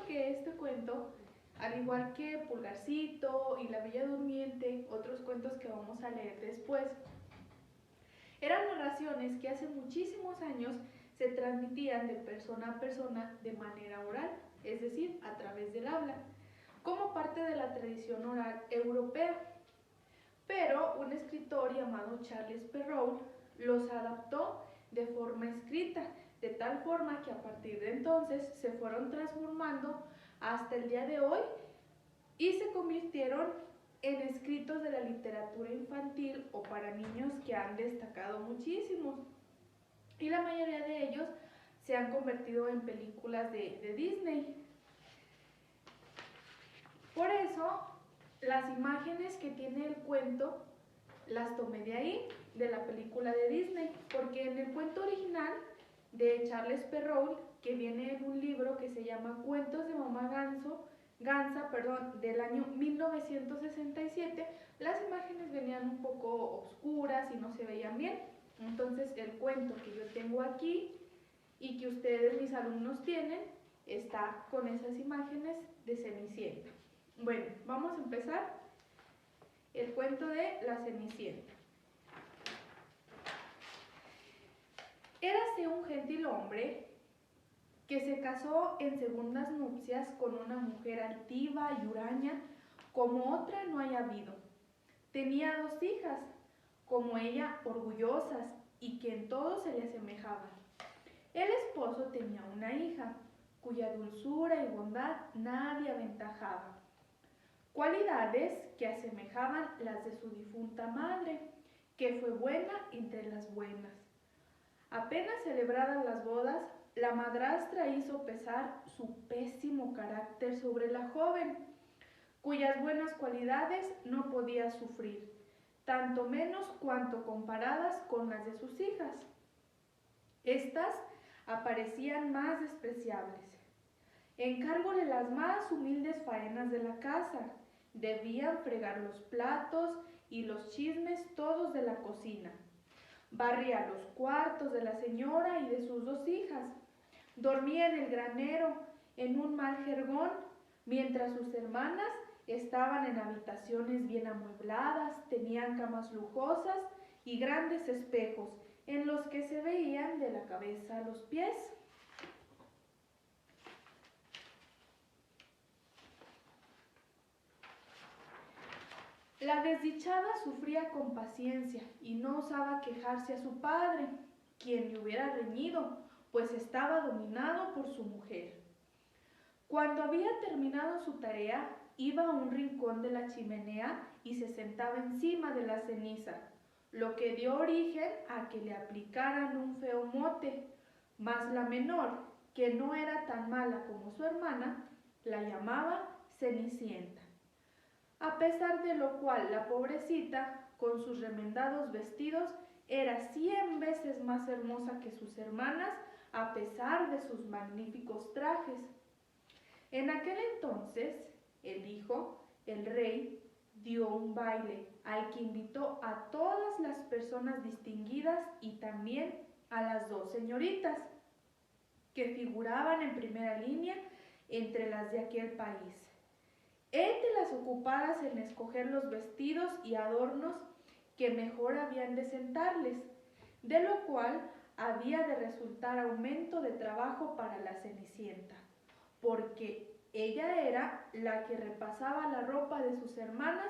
que este cuento, al igual que Pulgarcito y La Bella Durmiente, otros cuentos que vamos a leer después, eran narraciones que hace muchísimos años se transmitían de persona a persona de manera oral, es decir, a través del habla, como parte de la tradición oral europea. Pero un escritor llamado Charles Perrault los adaptó de forma escrita, de tal forma que a partir de entonces se fueron transformando hasta el día de hoy y se convirtieron en escritos de la literatura infantil o para niños que han destacado muchísimo. Y la mayoría de ellos se han convertido en películas de Disney. Por eso, las imágenes que tiene el cuento las tomé de ahí, de la película de Disney, porque en el cuento original de Charles Perrault, que viene en un libro que se llama Cuentos de Mamá Gansa, del año 1967, las imágenes venían un poco oscuras y no se veían bien. Entonces el cuento que yo tengo aquí y que ustedes, mis alumnos, tienen, está con esas imágenes de Cenicienta. Bueno, vamos a empezar el cuento de la Cenicienta. Érase un gentil hombre que se casó en segundas nupcias con una mujer altiva y huraña, como otra no haya habido. Tenía 2 hijas, como ella, orgullosas, y que en todo se le asemejaban. El esposo tenía una hija, cuya dulzura y bondad nadie aventajaba, cualidades que asemejaban las de su difunta madre, que fue buena entre las buenas. Apenas celebradas las bodas, la madrastra hizo pesar su pésimo carácter sobre la joven, cuyas buenas cualidades no podía sufrir, tanto menos cuanto comparadas con las de sus hijas. Estas aparecían más despreciables. Encárgole las más humildes faenas de la casa. Debían fregar los platos y los chismes todos de la cocina. Barría los cuartos de la señora y de sus 2 hijas. Dormía en el granero, en un mal jergón, mientras sus hermanas estaban en habitaciones bien amuebladas, tenían camas lujosas y grandes espejos en los que se veían de la cabeza a los pies. La desdichada sufría con paciencia y no osaba quejarse a su padre, quien le hubiera reñido, pues estaba dominado por su mujer. Cuando había terminado su tarea, iba a un rincón de la chimenea y se sentaba encima de la ceniza, lo que dio origen a que le aplicaran un feo mote, mas la menor, que no era tan mala como su hermana, la llamaba Cenicienta. A pesar de lo cual la pobrecita, con sus remendados vestidos, era 100 veces más hermosa que sus hermanas, a pesar de sus magníficos trajes. En aquel entonces, el hijo, el rey, dio un baile al que invitó a todas las personas distinguidas y también a las 2 señoritas, que figuraban en primera línea entre las de aquel país. Entre las ocupadas en escoger los vestidos y adornos que mejor habían de sentarles, de lo cual había de resultar aumento de trabajo para la Cenicienta, porque ella era la que repasaba la ropa de sus hermanas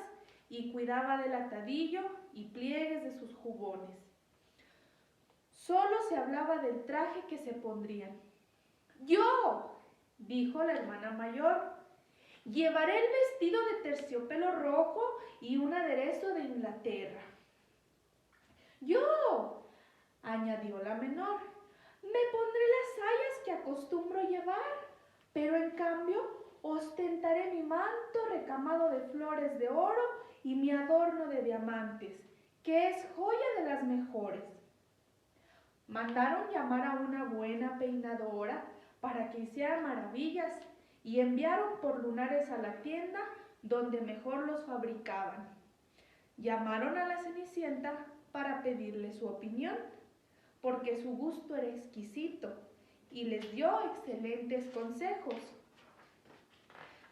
y cuidaba del atadillo y pliegues de sus jubones. Solo se hablaba del traje que se pondrían. «Yo», dijo la hermana mayor, «llevaré el vestido de terciopelo rojo y un aderezo de Inglaterra». «Yo», añadió la menor, «me pondré las sayas que acostumbro llevar, pero en cambio ostentaré mi manto recamado de flores de oro y mi adorno de diamantes, que es joya de las mejores». Mandaron llamar a una buena peinadora para que hiciera maravillas y enviaron por lunares a la tienda donde mejor los fabricaban. Llamaron a la Cenicienta para pedirle su opinión, porque su gusto era exquisito, y les dio excelentes consejos.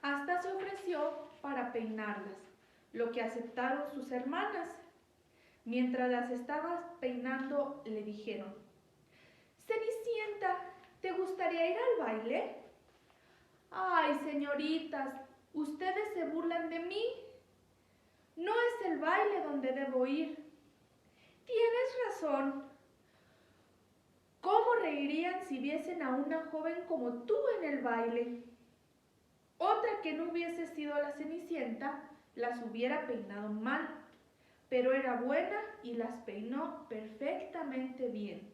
Hasta se ofreció para peinarlas, lo que aceptaron sus hermanas. Mientras las estaba peinando, le dijeron: Cenicienta, ¿te gustaría ir al baile? Ay, señoritas, ustedes se burlan de mí. No es el baile donde debo ir. Tienes razón. ¿Cómo reirían si viesen a una joven como tú en el baile? Otra que no hubiese sido la Cenicienta las hubiera peinado mal, pero era buena y las peinó perfectamente bien.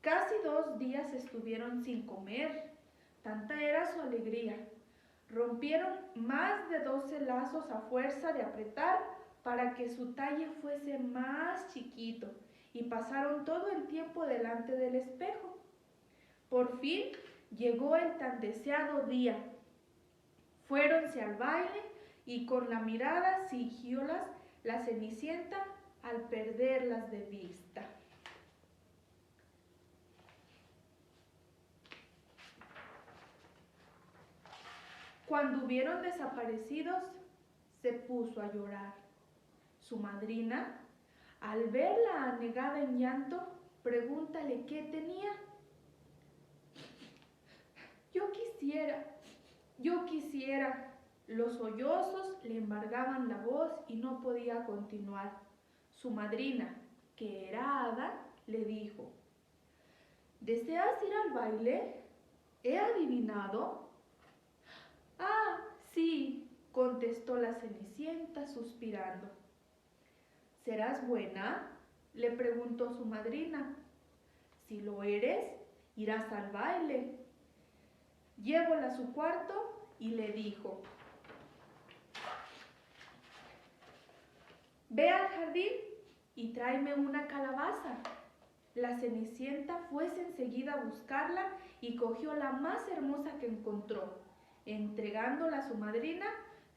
Casi 2 días estuvieron sin comer, tanta era su alegría. Rompieron más de 12 lazos a fuerza de apretar para que su talle fuese más chiquito y pasaron todo el tiempo delante del espejo. Por fin llegó el tan deseado día. Fuéronse al baile y con la mirada siguiólas la Cenicienta al perderlas de vista. Cuando hubieron desaparecidos, se puso a llorar. Su madrina, al verla anegada en llanto, pregúntale qué tenía. Yo quisiera. Los sollozos le embargaban la voz y no podía continuar. Su madrina, que era hada, le dijo: ¿Deseas ir al baile? ¿He adivinado? Ah, sí, contestó la Cenicienta suspirando. ¿Serás buena?, le preguntó su madrina. Si lo eres, irás al baile. Llevóla a su cuarto y le dijo: Ve al jardín y tráeme una calabaza. La Cenicienta fuese enseguida a buscarla y cogió la más hermosa que encontró, entregándola a su madrina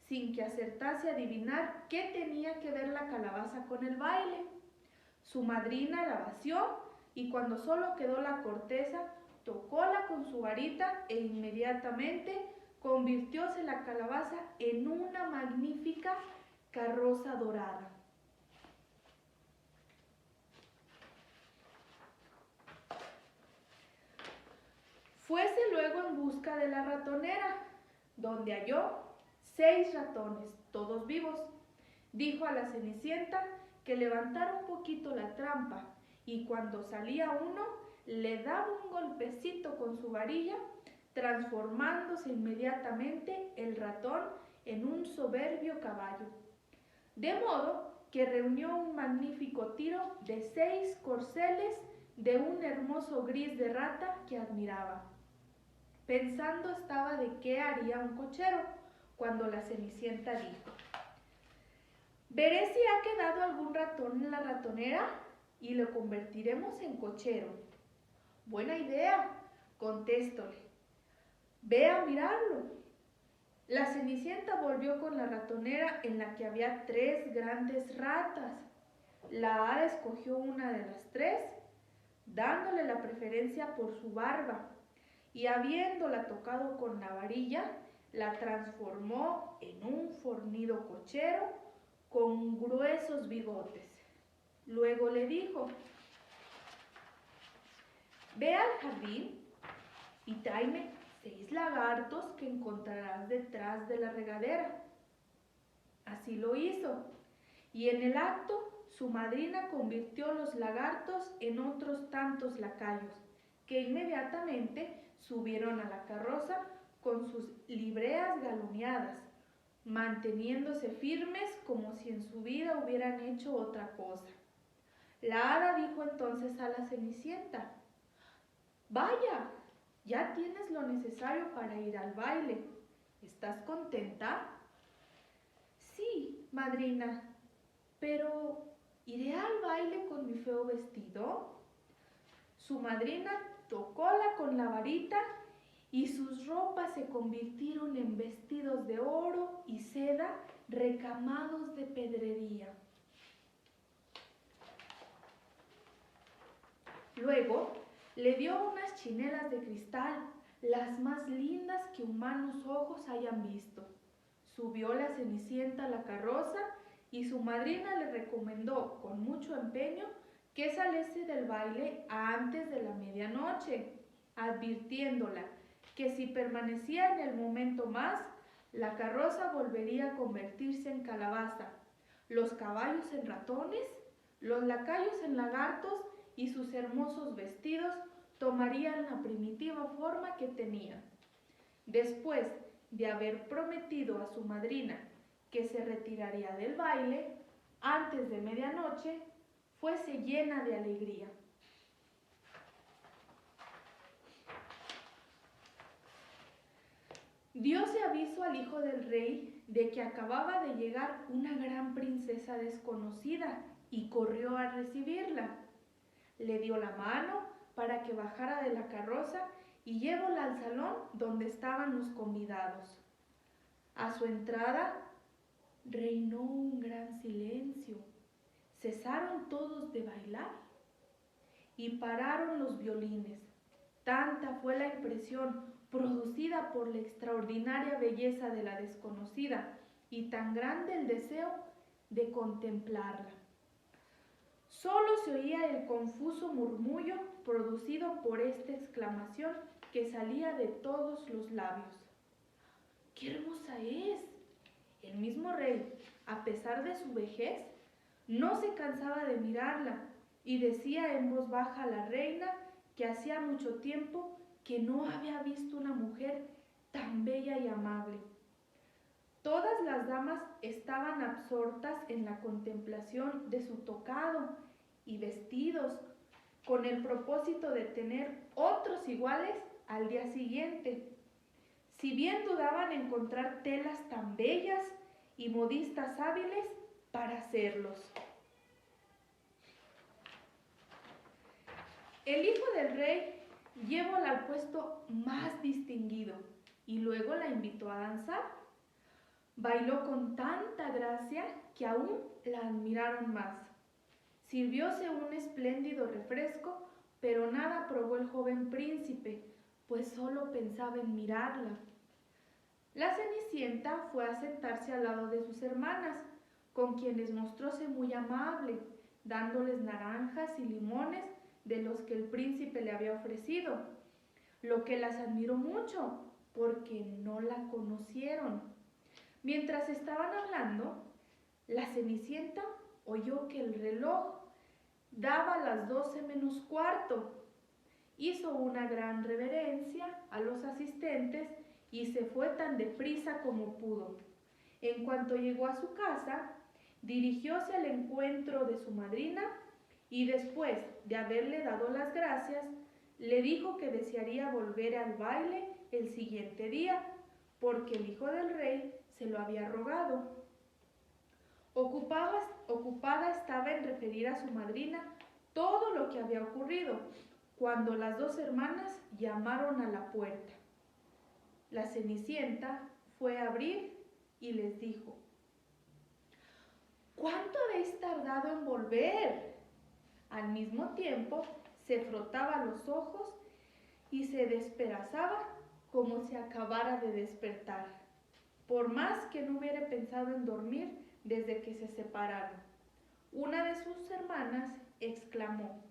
sin que acertase a adivinar qué tenía que ver la calabaza con el baile. Su madrina la vació y cuando solo quedó la corteza, tocóla con su varita e inmediatamente convirtióse la calabaza en una magnífica carroza dorada. Fuese luego en busca de la ratonera, donde halló 6 ratones, todos vivos. Dijo a la Cenicienta que levantara un poquito la trampa y cuando salía uno le daba un golpecito con su varilla, transformándose inmediatamente el ratón en un soberbio caballo. De modo que reunió un magnífico tiro de 6 corceles de un hermoso gris de rata que admiraba. Pensando estaba de qué haría un cochero, cuando la Cenicienta dijo: Veré si ha quedado algún ratón en la ratonera y lo convertiremos en cochero. Buena idea, contéstóle. Ve a mirarlo. La Cenicienta volvió con la ratonera en la que había 3 grandes ratas. La hada escogió una de las 3, dándole la preferencia por su barba, y habiéndola tocado con la varilla, la transformó en un fornido cochero con gruesos bigotes. Luego le dijo: Ve al jardín y tráeme 6 lagartos que encontrarás detrás de la regadera. Así lo hizo, y en el acto su madrina convirtió los lagartos en otros tantos lacayos, que inmediatamente subieron a la carroza con sus libreas galoneadas, manteniéndose firmes como si en su vida hubieran hecho otra cosa. La hada dijo entonces a la Cenicienta: Vaya, ya tienes lo necesario para ir al baile. ¿Estás contenta? Sí, madrina, pero ¿iré al baile con mi feo vestido? Su madrina tocóla con la varita y sus ropas se convirtieron en vestidos de oro y seda recamados de pedrería. Luego le dio unas chinelas de cristal las más lindas que humanos ojos hayan visto. Subió la Cenicienta a la carroza y su madrina le recomendó con mucho empeño que saliese del baile antes de la medianoche, advirtiéndola que si permanecía en el momento más, la carroza volvería a convertirse en calabaza, los caballos en ratones, los lacayos en lagartos y sus hermosos vestidos tomarían la primitiva forma que tenían. Después de haber prometido a su madrina que se retiraría del baile antes de medianoche, fuese llena de alegría. Dióse aviso al hijo del rey de que acababa de llegar una gran princesa desconocida y corrió a recibirla. Le dio la mano para que bajara de la carroza y llevóla al salón donde estaban los convidados. A su entrada reinó un gran silencio. Cesaron todos de bailar y pararon los violines. Tanta fue la impresión producida por la extraordinaria belleza de la desconocida y tan grande el deseo de contemplarla. Solo se oía el confuso murmullo producido por esta exclamación que salía de todos los labios. ¡Qué hermosa es! El mismo rey, a pesar de su vejez, no se cansaba de mirarla y decía en voz baja a la reina que hacía mucho tiempo que no había visto una mujer tan bella y amable. Todas las damas estaban absortas en la contemplación de su tocado y vestidos, con el propósito de tener otros iguales al día siguiente. Si bien dudaban encontrar telas tan bellas y modistas hábiles para hacerlos. El hijo del rey llevóla al puesto más distinguido y luego la invitó a danzar. Bailó con tanta gracia que aún la admiraron más. Sirvióse un espléndido refresco, pero nada probó el joven príncipe, pues solo pensaba en mirarla. La Cenicienta fue a sentarse al lado de sus hermanas, con quienes mostróse muy amable, dándoles naranjas y limones de los que el príncipe le había ofrecido, lo que las admiró mucho, porque no la conocieron. Mientras estaban hablando, la Cenicienta oyó que el reloj daba las 12 menos cuarto. Hizo una gran reverencia a los asistentes y se fue tan deprisa como pudo. En cuanto llegó a su casa, dirigióse al encuentro de su madrina y después de haberle dado las gracias, le dijo que desearía volver al baile el siguiente día, porque el hijo del rey se lo había rogado. Ocupada estaba en referir a su madrina todo lo que había ocurrido, cuando las dos hermanas llamaron a la puerta. La Cenicienta fue a abrir y les dijo: ¿cuánto habéis tardado en volver? Al mismo tiempo se frotaba los ojos y se despedazaba como si acabara de despertar, por más que no hubiera pensado en dormir desde que se separaron. Una de sus hermanas exclamó: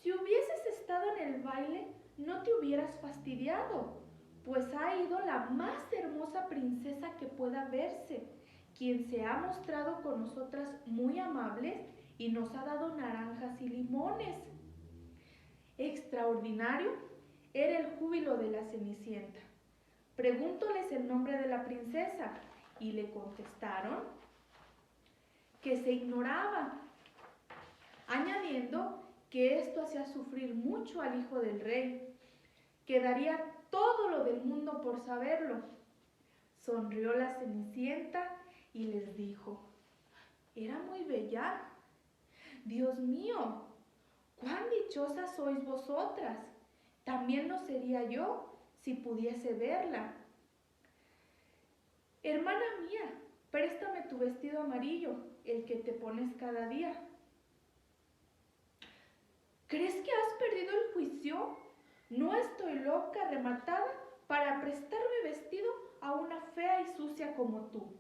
si hubieses estado en el baile, no te hubieras fastidiado, pues ha ido la más hermosa princesa que pueda verse, quien se ha mostrado con nosotras muy amables y nos ha dado naranjas y limones. Extraordinario era el júbilo de la Cenicienta. Preguntóles el nombre de la princesa y le contestaron que se ignoraba, añadiendo que esto hacía sufrir mucho al hijo del rey, que daría todo lo del mundo por saberlo. Sonrió la Cenicienta y les dijo: era muy bella. Dios mío, cuán dichosas sois vosotras. También lo sería yo si pudiese verla. Hermana mía, préstame tu vestido amarillo, el que te pones cada día. ¿Crees que has perdido el juicio? No estoy loca, rematada, para prestarme vestido a una fea y sucia como tú.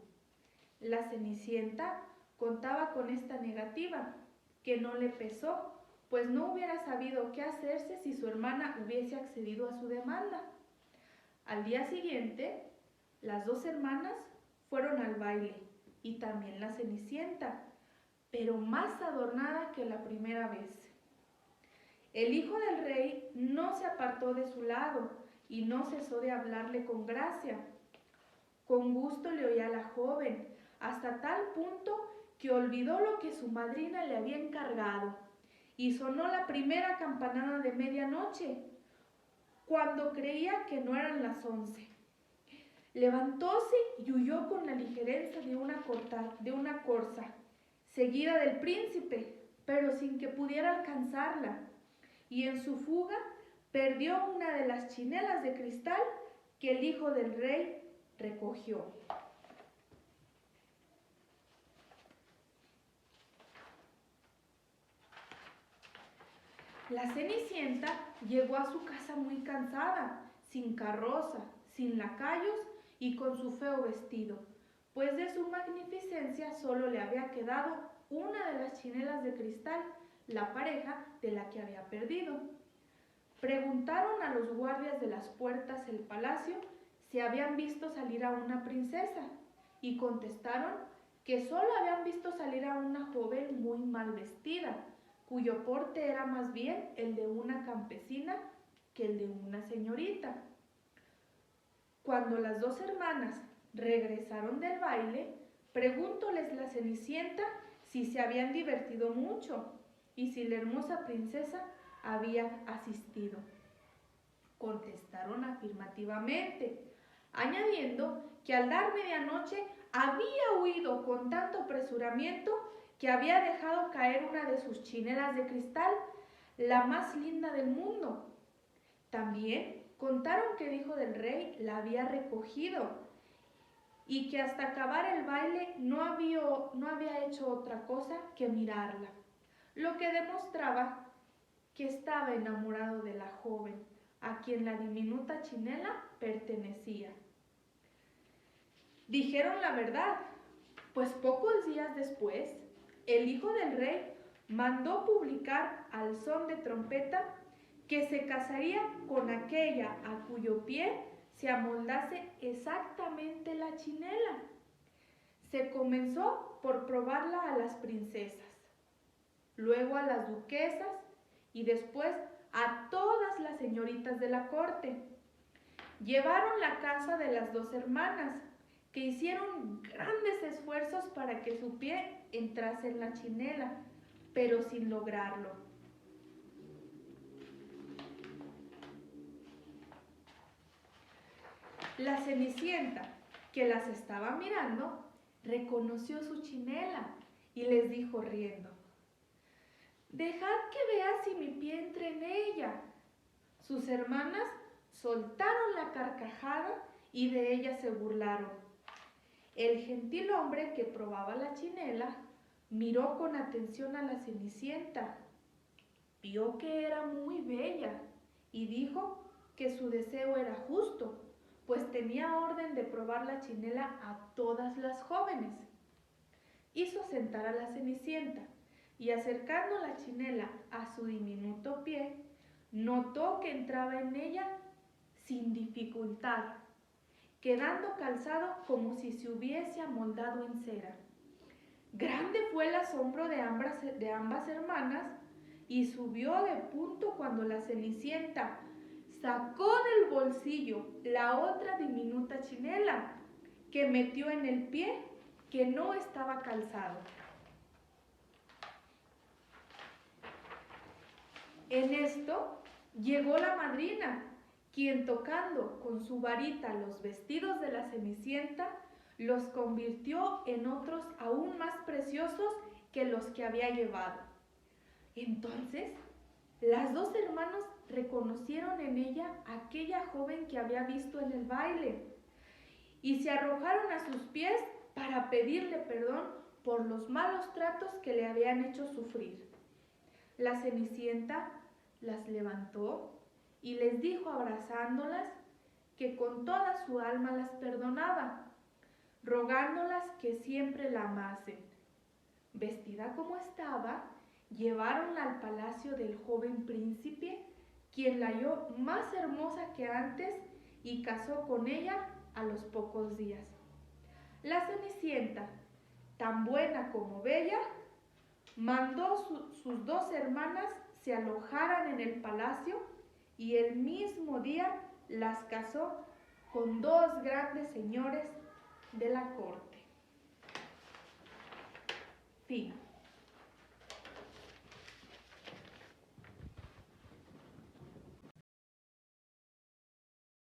La Cenicienta contaba con esta negativa, que no le pesó, pues no hubiera sabido qué hacerse si su hermana hubiese accedido a su demanda. Al día siguiente, las dos hermanas fueron al baile, y también la Cenicienta, pero más adornada que la primera vez. El hijo del rey no se apartó de su lado y no cesó de hablarle con gracia. Con gusto le oía a la joven, hasta tal punto que olvidó lo que su madrina le había encargado, y sonó la primera campanada de medianoche, cuando creía que no eran las 11. Levantóse y huyó con la ligereza de una corza, seguida del príncipe, pero sin que pudiera alcanzarla, y en su fuga perdió una de las chinelas de cristal que el hijo del rey recogió. La Cenicienta llegó a su casa muy cansada, sin carroza, sin lacayos y con su feo vestido, pues de su magnificencia solo le había quedado una de las chinelas de cristal, la pareja de la que había perdido. Preguntaron a los guardias de las puertas del palacio si habían visto salir a una princesa, y contestaron que solo habían visto salir a una joven muy mal vestida, cuyo porte era más bien el de una campesina que el de una señorita. Cuando las dos hermanas regresaron del baile, preguntóles la Cenicienta si se habían divertido mucho y si la hermosa princesa había asistido. Contestaron afirmativamente, añadiendo que al dar medianoche había huido con tanto apresuramiento que había dejado caer una de sus chinelas de cristal, la más linda del mundo. También contaron que el hijo del rey la había recogido y que hasta acabar el baile no había hecho otra cosa que mirarla, lo que demostraba que estaba enamorado de la joven, a quien la diminuta chinela pertenecía. Dijeron la verdad, pues pocos días después, el hijo del rey mandó publicar al son de trompeta que se casaría con aquella a cuyo pie se amoldase exactamente la chinela. Se comenzó por probarla a las princesas, luego a las duquesas y después a todas las señoritas de la corte. Llevaron la casa de las dos hermanas, que hicieron grandes esfuerzos para que su pie entrase en la chinela, pero sin lograrlo. La Cenicienta, que las estaba mirando, reconoció su chinela y les dijo riendo, «Dejad que vea si mi pie entra en ella». Sus hermanas soltaron la carcajada y de ella se burlaron. El gentil hombre que probaba la chinela miró con atención a la Cenicienta, vio que era muy bella y dijo que su deseo era justo, pues tenía orden de probar la chinela a todas las jóvenes. Hizo sentar a la Cenicienta y acercando la chinela a su diminuto pie, notó que entraba en ella sin dificultad, quedando calzado como si se hubiese amoldado en cera. Grande fue el asombro de ambas hermanas y subió de punto cuando la Cenicienta sacó del bolsillo la otra diminuta chinela que metió en el pie que no estaba calzado. En esto llegó la madrina, quien tocando con su varita los vestidos de la Cenicienta, los convirtió en otros aún más preciosos que los que había llevado. Entonces, las dos hermanas reconocieron en ella a aquella joven que había visto en el baile y se arrojaron a sus pies para pedirle perdón por los malos tratos que le habían hecho sufrir. La Cenicienta las levantó y les dijo abrazándolas que con toda su alma las perdonaba, rogándolas que siempre la amasen. Vestida como estaba, lleváronla al palacio del joven príncipe, quien la halló más hermosa que antes y casó con ella a los pocos días. La Cenicienta, tan buena como bella, mandó sus dos hermanas se alojaran en el palacio y el mismo día las casó con dos grandes señores de la corte. Fin.